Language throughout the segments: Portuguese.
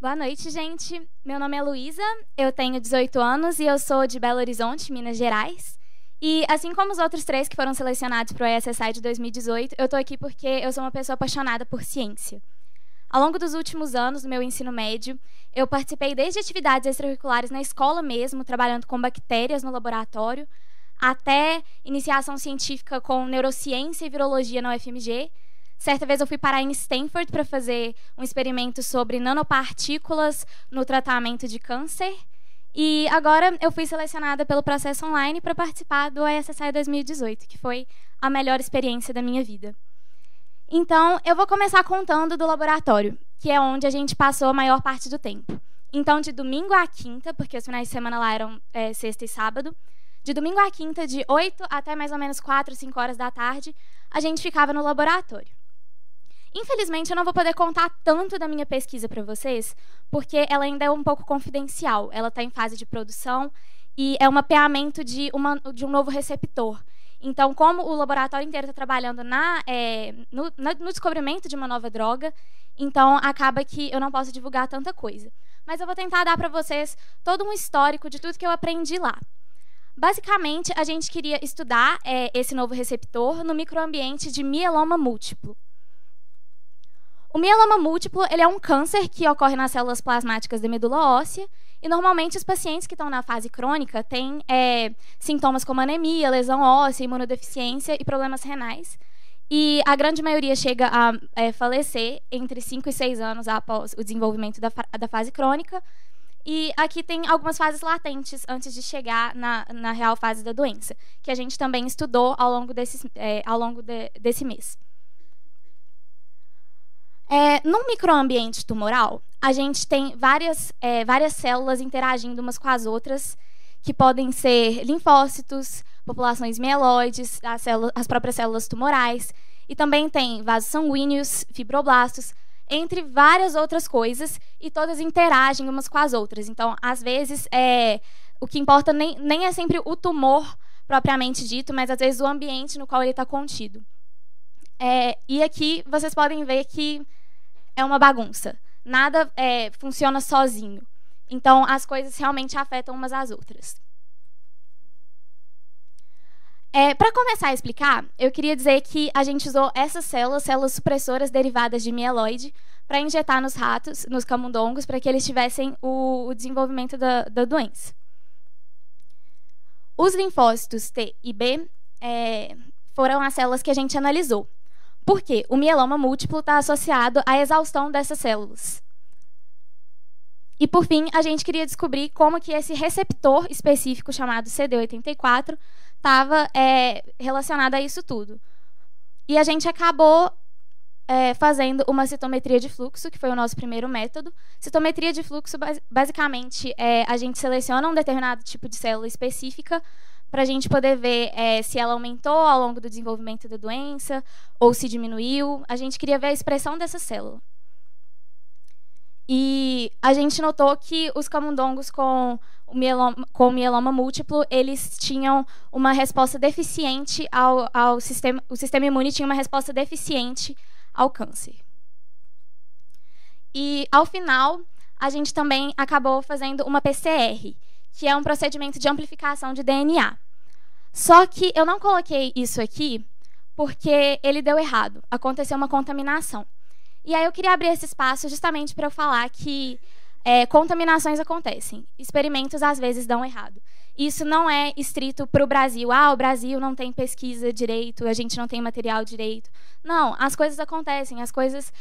Boa noite, gente. Meu nome é Luísa, eu tenho 18 anos e eu sou de Belo Horizonte, Minas Gerais. E assim como os outros 3 que foram selecionados para o ESSI de 2018, eu estou aqui porque eu sou uma pessoa apaixonada por ciência. Ao longo dos últimos anos do meu ensino médio, eu participei desde atividades extracurriculares na escola mesmo, trabalhando com bactérias no laboratório, até iniciação científica com neurociência e virologia na UFMG. Certa vez eu fui parar em Stanford para fazer um experimento sobre nanopartículas no tratamento de câncer. E agora eu fui selecionada pelo processo online para participar do ESSI 2018, que foi a melhor experiência da minha vida. Então, eu vou começar contando do laboratório, que é onde a gente passou a maior parte do tempo. Então, de domingo a quinta, porque os finais de semana lá eram sexta e sábado, de domingo a quinta, de 8 até mais ou menos 4, 5 horas da tarde, a gente ficava no laboratório. Infelizmente, eu não vou poder contar tanto da minha pesquisa para vocês, porque ela ainda é um pouco confidencial. Ela está em fase de produção e é um mapeamento de um novo receptor. Então, como o laboratório inteiro está trabalhando no descobrimento de uma nova droga, então acaba que eu não posso divulgar tanta coisa. Mas eu vou tentar dar para vocês todo um histórico de tudo que eu aprendi lá. Basicamente, a gente queria estudar esse novo receptor no microambiente de mieloma múltiplo. O mieloma múltiplo ele é um câncer que ocorre nas células plasmáticas da medula óssea e, normalmente, os pacientes que estão na fase crônica têm sintomas como anemia, lesão óssea, imunodeficiência e problemas renais. E a grande maioria chega a falecer entre 5 e 6 anos após o desenvolvimento da fase crônica. E aqui tem algumas fases latentes antes de chegar na real fase da doença, que a gente também estudou ao longo desse mês. No microambiente tumoral, a gente tem várias células interagindo umas com as outras, que podem ser linfócitos, populações mieloides, as próprias células tumorais, e também tem vasos sanguíneos, fibroblastos, entre várias outras coisas, e todas interagem umas com as outras. Então, às vezes, o que importa nem é sempre o tumor propriamente dito, mas às vezes o ambiente no qual ele está contido. E aqui vocês podem ver que é uma bagunça. Nada funciona sozinho. Então, as coisas realmente afetam umas às outras. Para começar a explicar, eu queria dizer que a gente usou essas células supressoras derivadas de mieloide, para injetar nos ratos, nos camundongos, para que eles tivessem o desenvolvimento da doença. Os linfócitos T e B foram as células que a gente analisou. Por quê? O mieloma múltiplo está associado à exaustão dessas células. E, por fim, a gente queria descobrir como que esse receptor específico, chamado CD84, estava relacionado a isso tudo. E a gente acabou fazendo uma citometria de fluxo, que foi o nosso primeiro método. Citometria de fluxo, basicamente, a gente seleciona um determinado tipo de célula específica para a gente poder ver se ela aumentou ao longo do desenvolvimento da doença ou se diminuiu. A gente queria ver a expressão dessa célula. E a gente notou que os camundongos com o mieloma múltiplo, eles tinham uma resposta deficiente ao sistema... O sistema imune tinha uma resposta deficiente ao câncer. E, ao final, a gente também acabou fazendo uma PCR, que é um procedimento de amplificação de DNA. Só que eu não coloquei isso aqui porque ele deu errado, aconteceu uma contaminação. E aí eu queria abrir esse espaço justamente para eu falar que contaminações acontecem, experimentos às vezes dão errado. Isso não é estrito para o Brasil. O Brasil não tem pesquisa direito, a gente não tem material direito. Não, as coisas acontecem, as coisas...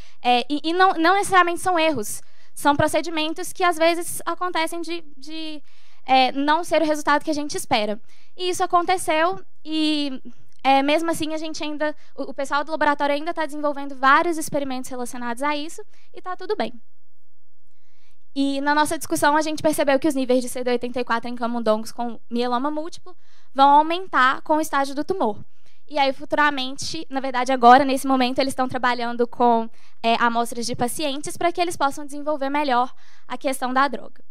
e não necessariamente são erros, são procedimentos que às vezes acontecem de não ser o resultado que a gente espera. E isso aconteceu e, mesmo assim, o pessoal do laboratório ainda está desenvolvendo vários experimentos relacionados a isso e está tudo bem. E na nossa discussão, a gente percebeu que os níveis de CD84 em camundongos com mieloma múltiplo vão aumentar com o estágio do tumor. E aí, futuramente, na verdade, agora, nesse momento, eles estão trabalhando com amostras de pacientes para que eles possam desenvolver melhor a questão da droga.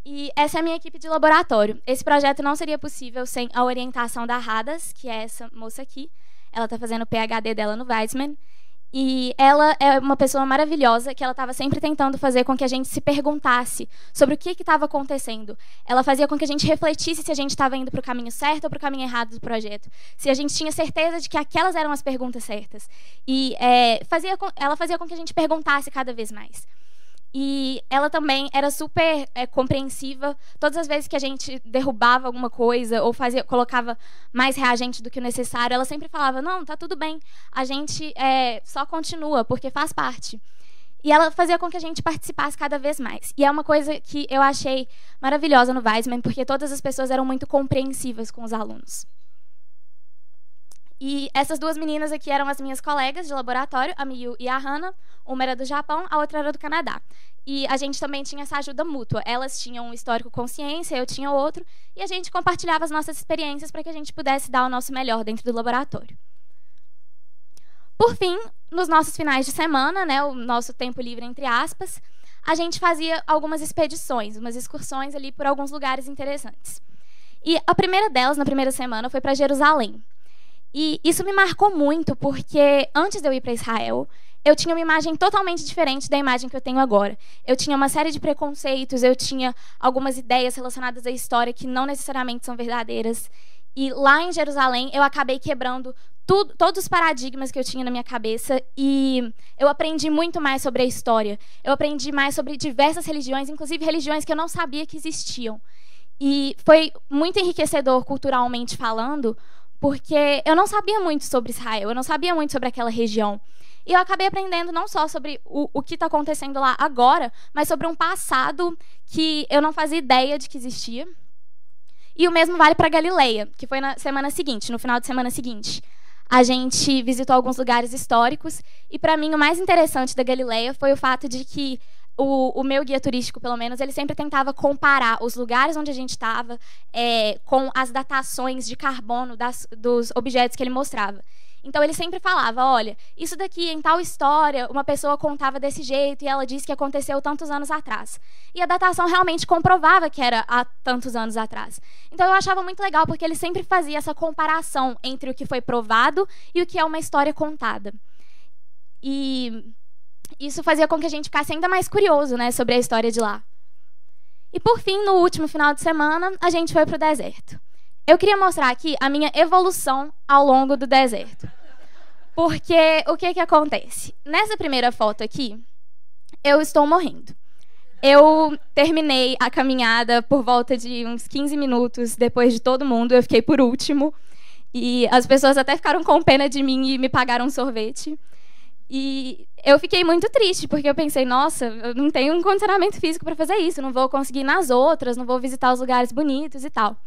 E essa é a minha equipe de laboratório. Esse projeto não seria possível sem a orientação da Radas, que é essa moça aqui. Ela está fazendo o PhD dela no Weizmann. E ela é uma pessoa maravilhosa, que ela estava sempre tentando fazer com que a gente se perguntasse sobre o que estava acontecendo. Ela fazia com que a gente refletisse se a gente estava indo para o caminho certo ou para o caminho errado do projeto. Se a gente tinha certeza de que aquelas eram as perguntas certas. E ela fazia com que a gente perguntasse cada vez mais. E ela também era super compreensiva. Todas as vezes que a gente derrubava alguma coisa ou colocava mais reagente do que o necessário, ela sempre falava, não, tá tudo bem, a gente só continua, porque faz parte. E ela fazia com que a gente participasse cada vez mais. E é uma coisa que eu achei maravilhosa no Weissman, porque todas as pessoas eram muito compreensivas com os alunos. E essas duas meninas aqui eram as minhas colegas de laboratório, a Miyu e a Hana. Uma era do Japão, a outra era do Canadá. E a gente também tinha essa ajuda mútua. Elas tinham um histórico consciência, eu tinha outro. E a gente compartilhava as nossas experiências para que a gente pudesse dar o nosso melhor dentro do laboratório. Por fim, nos nossos finais de semana, né, o nosso tempo livre, entre aspas, a gente fazia algumas expedições, umas excursões ali por alguns lugares interessantes. E a primeira delas, na primeira semana, foi para Jerusalém. E isso me marcou muito, porque antes de eu ir para Israel, eu tinha uma imagem totalmente diferente da imagem que eu tenho agora. Eu tinha uma série de preconceitos, eu tinha algumas ideias relacionadas à história que não necessariamente são verdadeiras. E lá em Jerusalém, eu acabei quebrando todos os paradigmas que eu tinha na minha cabeça e eu aprendi muito mais sobre a história. Eu aprendi mais sobre diversas religiões, inclusive religiões que eu não sabia que existiam. E foi muito enriquecedor culturalmente falando, porque eu não sabia muito sobre Israel, eu não sabia muito sobre aquela região. E eu acabei aprendendo não só sobre o que está acontecendo lá agora, mas sobre um passado que eu não fazia ideia de que existia. E o mesmo vale para Galileia, que foi na semana seguinte, no final de semana seguinte. A gente visitou alguns lugares históricos, e para mim o mais interessante da Galileia foi o fato de que o meu guia turístico, pelo menos, ele sempre tentava comparar os lugares onde a gente estava com as datações de carbono dos objetos que ele mostrava. Então, ele sempre falava, olha, isso daqui em tal história, uma pessoa contava desse jeito e ela disse que aconteceu tantos anos atrás. E a datação realmente comprovava que era há tantos anos atrás. Então, eu achava muito legal, porque ele sempre fazia essa comparação entre o que foi provado e o que é uma história contada. E isso fazia com que a gente ficasse ainda mais curioso, né, sobre a história de lá. E, por fim, no último final de semana, a gente foi para o deserto. Eu queria mostrar aqui a minha evolução ao longo do deserto. Porque o que acontece? Nessa primeira foto aqui, eu estou morrendo. Eu terminei a caminhada por volta de uns 15 minutos depois de todo mundo. Eu fiquei por último. E as pessoas até ficaram com pena de mim e me pagaram um sorvete. E eu fiquei muito triste, porque eu pensei, nossa, eu não tenho um condicionamento físico para fazer isso, não vou conseguir ir nas outras, não vou visitar os lugares bonitos e tal.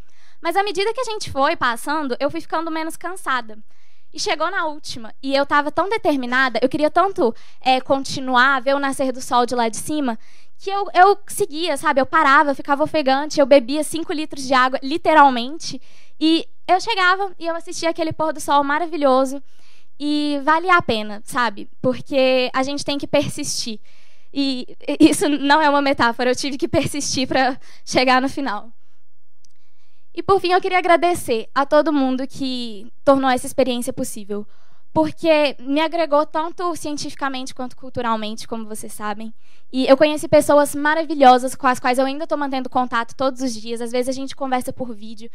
Mas à medida que a gente foi passando, eu fui ficando menos cansada. E chegou na última, e eu estava tão determinada, eu queria tanto continuar, ver o nascer do sol de lá de cima, que eu seguia, sabe? Eu parava, eu ficava ofegante, eu bebia 5 litros de água, literalmente, e eu chegava e eu assistia aquele pôr do sol maravilhoso, e valia a pena, sabe? Porque a gente tem que persistir. E isso não é uma metáfora, eu tive que persistir para chegar no final. E, por fim, eu queria agradecer a todo mundo que tornou essa experiência possível, porque me agregou tanto cientificamente quanto culturalmente, como vocês sabem. E eu conheci pessoas maravilhosas com as quais eu ainda estou mantendo contato todos os dias. Às vezes a gente conversa por vídeo.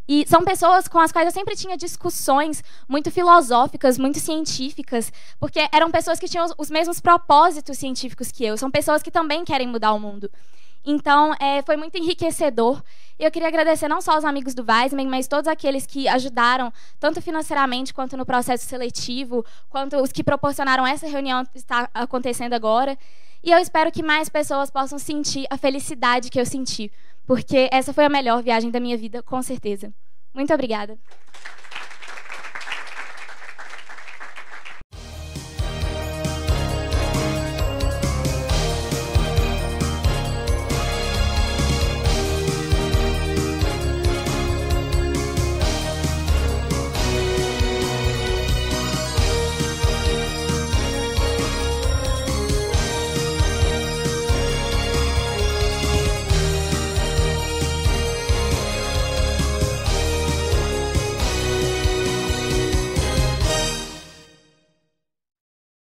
E são pessoas com as quais eu sempre tinha discussões muito filosóficas, muito científicas, porque eram pessoas que tinham os mesmos propósitos científicos que eu. São pessoas que também querem mudar o mundo. Então, foi muito enriquecedor. E eu queria agradecer não só os amigos do Weissman, mas todos aqueles que ajudaram, tanto financeiramente, quanto no processo seletivo, quanto os que proporcionaram essa reunião que está acontecendo agora. E eu espero que mais pessoas possam sentir a felicidade que eu senti, porque essa foi a melhor viagem da minha vida, com certeza. Muito obrigada.